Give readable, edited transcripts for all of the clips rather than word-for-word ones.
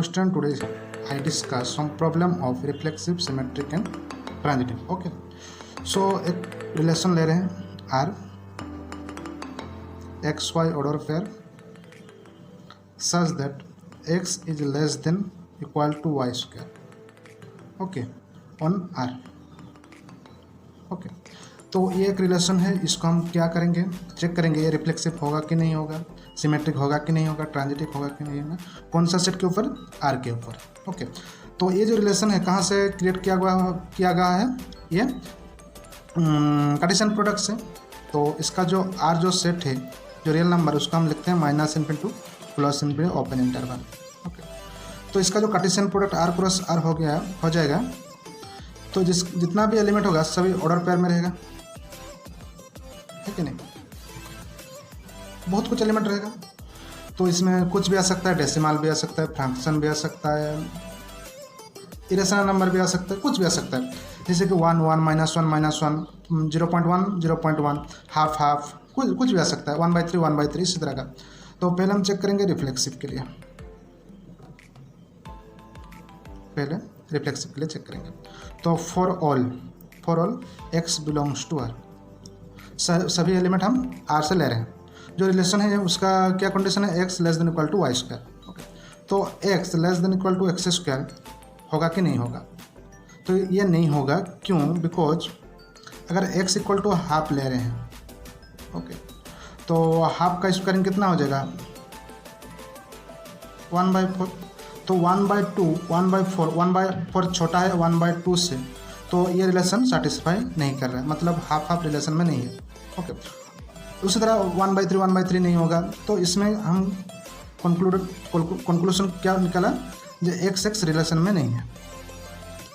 Hello student, today I discuss some problem of reflexive, symmetric and transitive. Okay, so एक relation ले रहे हैं R x y order pair such that x is less than equal to y square. Okay, on R. Okay, तो ये एक relation है, इसको हम क्या करेंगे, चेक करेंगे ये रिफ्लेक्सिव होगा कि नहीं होगा, सिमेट्रिक होगा कि नहीं होगा, ट्रांजिटिव होगा कि नहीं होगा, कौन सा सेट के ऊपर, आर के ऊपर. ओके, तो ये जो रिलेशन है कहाँ से क्रिएट किया गया है, ये कार्टेशियन प्रोडक्ट से. तो इसका जो आर जो सेट है, जो रियल नंबर, उसका हम लिखते हैं minus into plus into open interval. Okay, तो इसका जो Cartesian product R cross R हो जाएगा, तो जितना भी एलिमेंट होगा सभी ऑर्डर पेयर में रहेगा, है कि नहीं. बहुत कुछ एलिमेंट रहेगा, तो इसमें कुछ भी आ सकता है, डेसिमल भी आ सकता है, फ्रैक्शन भी आ सकता है, इरेशनल नंबर भी आ सकता है, कुछ भी आ सकता है, जैसे कि 1 1 -1 0.1 0.1 हाफ हाफ, कुछ भी आ सकता है, 1/3 1/3 इसी तरह का. तो पहले हम चेक करेंगे रिफ्लेक्सिव के लिए, पहले रिफ्लेक्सिव के लिए चेक करेंगे. तो for all x belongs to R, सभी एलिमेंट हम आर से ले रहे हैं. जो रिलेशन है उसका क्या कंडीशन है, x less than equal to Y square. Okay, तो x less than equal to X square होगा कि नहीं होगा, तो ये नहीं होगा. क्यों? बिकॉज अगर x इक्वल टू हाफ ले रहे हैं, ओके, तो हाफ का स्क्वायरिंग कितना हो जाएगा, 1/4. तो 1/2 1/4 1/4 छोटा है 1/2 से, तो ये रिलेशन सेटिस्फाई नहीं कर रहा है, मतलब हाफ हाफ रिलेशन में नहीं है. ओके, उसी तरह 1/3 1/3 नहीं होगा. तो इसमें हम कंक्लूजन क्या निकाला, जो x रिलेशन में नहीं है.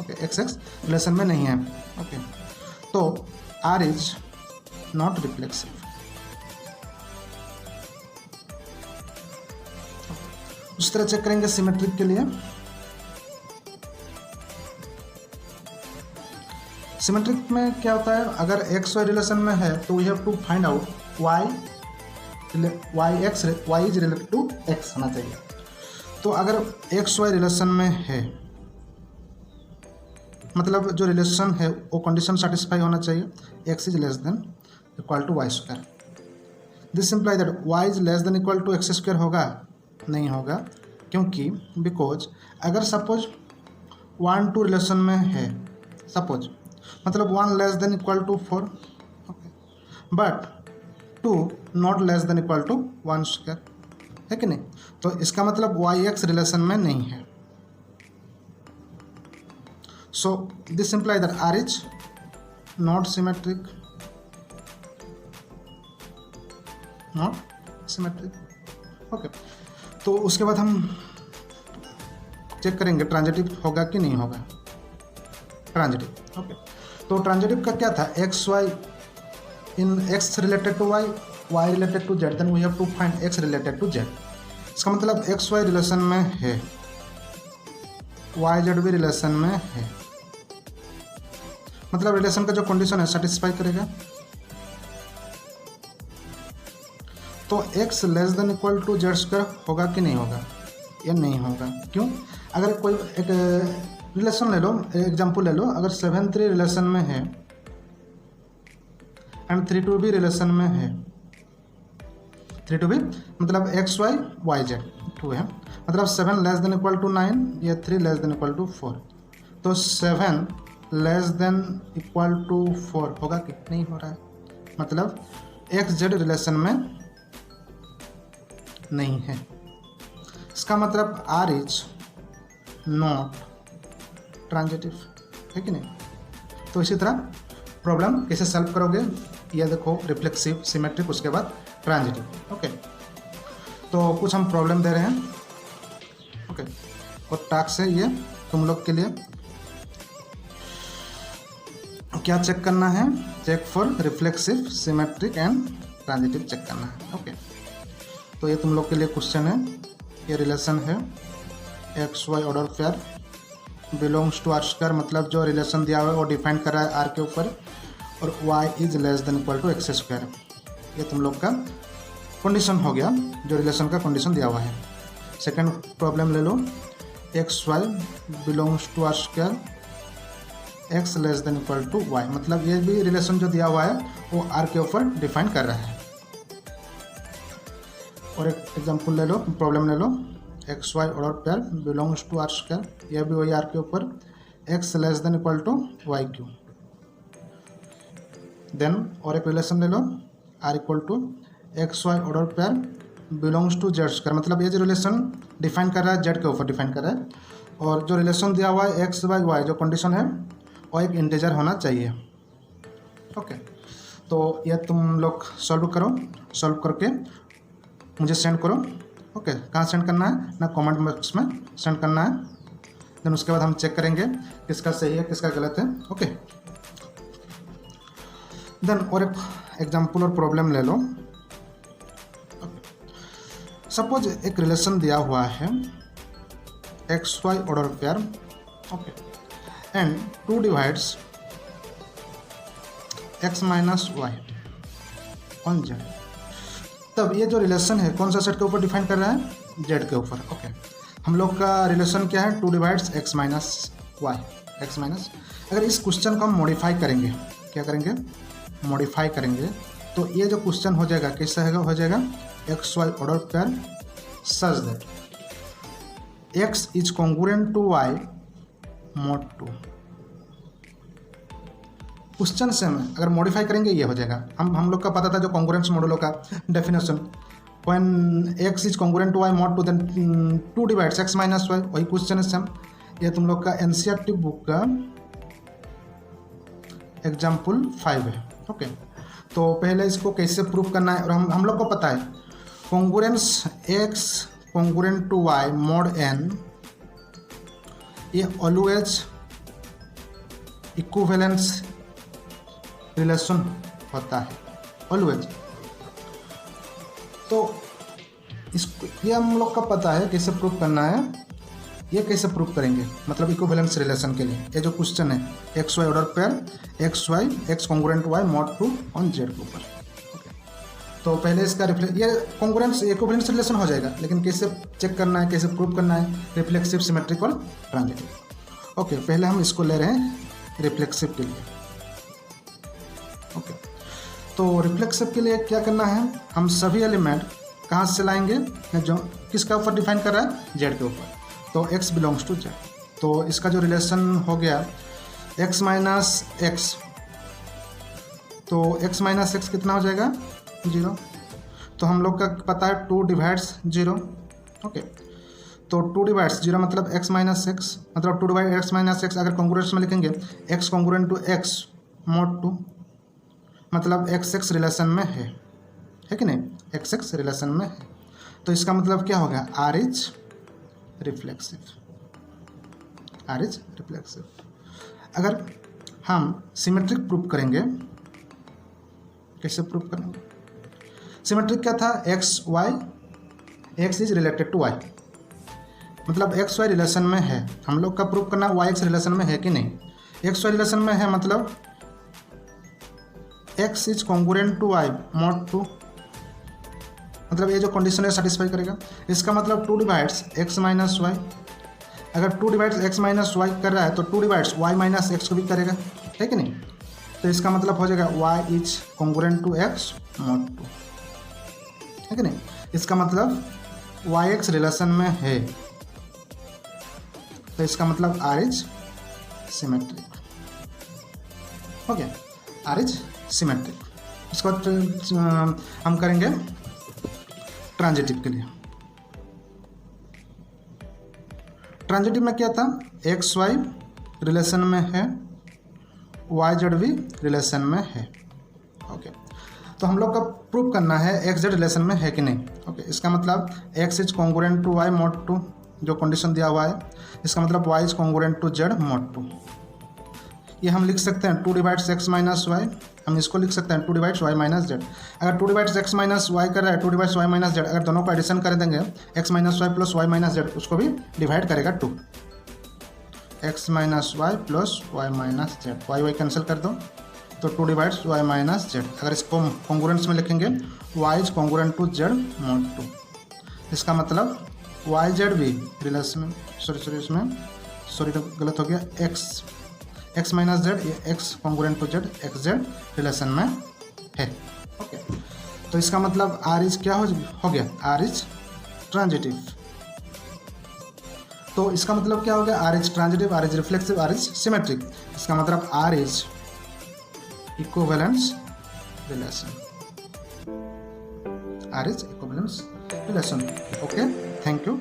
ओके, x रिलेशन में नहीं है. ओके, तो R इज नॉट रिफ्लेक्सिव. उस तरह चेक करेंगे सिमेट्रिक के लिए. सिमेट्रिक में क्या होता है, अगर x y रिलेशन में है तो we have to find out y is related to x होना चाहिए. तो अगर x y रिलेशन में है, मतलब जो रिलेशन है वो कंडीशन सेटिस्फाई होना चाहिए, x is less than equal to Y square. This imply that y is less than equal to X square होगा, नहीं होगा. क्योंकि बिकॉज अगर सपोज 1 2 रिलेशन में है, सपोज मतलब 1 less than equal to 4, but 2 not less than equal to 1 square, है कि नहीं. तो इसका मतलब y रिलेशन में नहीं है. So this imply that R is not symmetric, okay. तो उसके बाद हम चेक करेंगे ट्रांजिटिव होगा कि नहीं होगा, ट्रांजिटिव. ओके, तो ट्रांजिटिव का क्या था, X Y in x related to y related to z, then we have to find x related to z. इसका मतलब एक्स वाई रिलेशन में है, y z भी रिलेशन में है, मतलब रिलेशन का जो कंडीशन है सेटिस्फाई करेगा. तो x less than equal to Z square होगा कि नहीं होगा, ये नहीं होगा. क्यों? अगर कोई एक रिलेशन ले लो, एग्जांपल ले लो, अगर 7 3 रिलेशन में है एंड 3 2 भी रिलेशन में है, 3 2 भी मतलब एक्स वाई वाई जेड 2 है, मतलब 7 लेस देन इक्वल टू 9, या 3 लेस देन इक्वल टू 4. तो 7 लेस देन इक्वल टू 4 होगा कि नहीं हो रहा है, मतलब एक्स जेड रिलेशन में नहीं है. इसका मतलब R इज नॉट ट्रांजिटिव, है कि नहीं. तो इसी तरह प्रॉब्लम कैसे सॉल्व करोगे, ये देखो, रिफ्लेक्सिव, सिमेट्रिक, उसके बाद ट्रांजिटिव. ओके, तो कुछ हम प्रॉब्लम दे रहे हैं. ओके, और टास्क है ये तुम लोग के लिए, क्या चेक करना है, check for reflexive, symmetric and transitive check करना है. ओके, तो ये तुम लोग के लिए क्वेश्चन है. ये रिलेशन है X Y order pair belongs to R square, मतलब जो रिलेशन दिया हुआ है वो डिफाइन कर रहा है आर के ऊपर, और y is less than equal to X square. ये तुम लोग का कंडीशन हो गया, जो रिलेशन का कंडीशन दिया हुआ है. सेकंड प्रॉब्लम ले लो, X Y belongs to R square X less than equal to Y, मतलब ये भी रिलेशन जो दिया हुआ है वो आर के ऊपर डिफाइन कर रहा है। और एक एग्जांपल ले लो, प्रॉब्लम ले लो, X Y order pair belongs to R square, यह भी वही आर के ऊपर X less than equal to Y Q. Then और एक रिलेशन ले लो, R equal to X Y order pair belongs to Z square, मतलब ये जो रिलेशन डिफाइन कर रहा है जेड के ऊपर डिफाइन कर रहा है, और जो रिलेशन दिया हुआ है एक्स बाई वाई जो कंडीशन है वो एक इंटीजर होना चाहिए। ओके, तो ये तुम लोग सॉल्व करो, सॉल्व करके मुझे सेंड करो। ओके, कहाँ सेंड करना है ना, कमेंट बॉक्स में सेंड करना है। देन उसके बाद हम चेक करेंगे किसका सही है किसका गलत है। ओके, देन और एक एग्जांपल और प्रॉब्लम ले लो। सपोज एक रिलेशन दिया हुआ है X Y order pair, okay, and 2 divides X minus Y on Z. तब ये जो रिलेशन है कौन सा सेट के ऊपर डिफाइन कर रहा है, जेड के ऊपर। ओके, हम लोग का रिलेशन क्या है, 2 divides X minus Y, X minus. अगर इस क्वेश्चन को हम मॉडिफाई करेंगे, क्या करेंगे, मॉडिफाई करेंगे, तो ये जो क्वेश्चन हो जाएगा कैसा है, हो जाएगा X Y order pair such that X is congruent to Y mod 2। Question same है, अगर मॉडिफाई करेंगे ये हो जाएगा। हम लोग का पता था जो कॉन्ग्रुएंस मॉडुलो का definition, when X is congruent to Y mod 2 then 2 divides X minus Y, वही क्वेश्चन है सेम। ये तुम लोग का एनसीईआरटी बुक का एग्जाम्पल 5 है। ओके, तो पहले इसको कैसे प्रूव करना है, और हम लोग को पता है congruence X congruent to Y mod n ये ऑलवेज इक्विवेलेंस रिलेशन होता है, ऑलवेज। तो इसको ये हम लोग का पता है कैसे प्रूव करना है, ये कैसे प्रूव करेंगे, मतलब इक्विवेलेंस रिलेशन के लिए ये जो क्वेश्चन है X Y order pair X Y X congruent Y mod 2 on Z के ऊपर। तो पहले इसका ये कॉन्ग्रुएंस इक्विवेलेंस रिलेशन हो जाएगा, लेकिन कैसे चेक करना है, कैसे प्रूव करना है, रिफ्लेक्सिव, सिमेट्रिकल, ट्रांजिटिव। ओके, पहले हम इसको ले रहे हैं रिफ्लेक्सिव के लिए। ओके, तो रिफ्लेक्सिव के लिए क्या करना है, हम सभी एलिमेंट कहाँ से लाएंगे, जो किसका ऊपर डिफाइन कर रहा है, जेड के ऊपर, तो एक्स बिलोंग्स टू जेड। तो इसका जो रिलेशन हो गया एक्स माइनस एक्स, तो एक्स माइनस एक्स कितना हो जाएगा, 0। तो हम लोग का पता है 2 डिवाइड्स 0। ओके, तो 2 डिवाइड्स 0 मतलब x माइनस एक्स, मतलब 2 डिवाइड एक्स माइनस एक्स। अगर कॉन्ग्रुएंस में लिखेंगे x congruent to x mod 2, मतलब एक्स एक्स रिलेशन में है कि नहीं, एक्स एक्स रिलेशन में है। तो इसका मतलब क्या होगा, R is reflexive, R is reflexive. अगर हम सिमेट्रिक प्रूव करेंगे, कैसे प्रूव करेंगे, सिमेट्रिक क्या था, X Y X is related to Y, मतलब एक्स वाई रिलेशन में है। हम लोग का प्रूव करना वाई एक्स रिलेशन में है कि नहीं, एक्स वाई रिलेशन में है, मतलब X is congruent to Y mod 2, मतलब ये जो कंडीशन है सेटिस्फाई करेगा। इसका मतलब 2 डिवाइड्स एक्स माइनस वाई, अगर 2 डिवाइड्स एक्स माइनस वाई कर रहा है तो 2 डिवाइड्स वाई माइनस एक्स को भी करेगा, है कि नहीं। तो इसका मतलब हो जाएगा Y is congruent to X mod 2, है कि नहीं। इसका मतलब वाई एक्स रिलेशन में है, तो इसका मतलब R is symmetric. Okay, R is symmetric. इसको हम करेंगे ट्रांजिटिव के लिए। ट्रांजिटिव में क्या था, एक्स वाई रिलेशन में है, वाई जेड भी रिलेशन में है। ओके, तो हम लोग का प्रूव करना है एक्स जेड रिलेशन में है कि नहीं। ओके, इसका मतलब X is congruent to Y mod 2 जो कंडीशन दिया हुआ है, इसका मतलब Y is congruent to Z mod 2। ये हम लिख सकते हैं 2 डिवाइड्स एक्स माइनस वाई, हम इसको लिख सकते हैं 2 डिवाइड्स वाई माइनस जेड। अगर 2 डिवाइड्स एक्स माइनस वाई कर रहा है 2 डिवाइड्स वाई माइनस जेड, अगर दोनों को एडिशन कर देंगे x minus y plus y minus z, उसको भी डिवाइड करेगा 2, x minus y plus y minus z, y y cancel कर दो तो 2 डिवाइड्स वाई माइनस जेड। अगर इसको कॉन्ग्रुएंस में लिखेंगे y is congruent to Z mod 2, इसका मतलब वाई जेड भी रिलेशन, सॉरी तो गलत हो गया, एक्स माइनस जेड, ये x congruent to z, x z relation में है। ओके, तो इसका मतलब आर इज क्या हो गया, आर इज ट्रांजिटिव। तो इसका मतलब क्या हो गया, R is transitive, R is reflexive, R is symmetric. इसका मतलब R is equivalence relation, R is equivalence relation. Okay, thank you.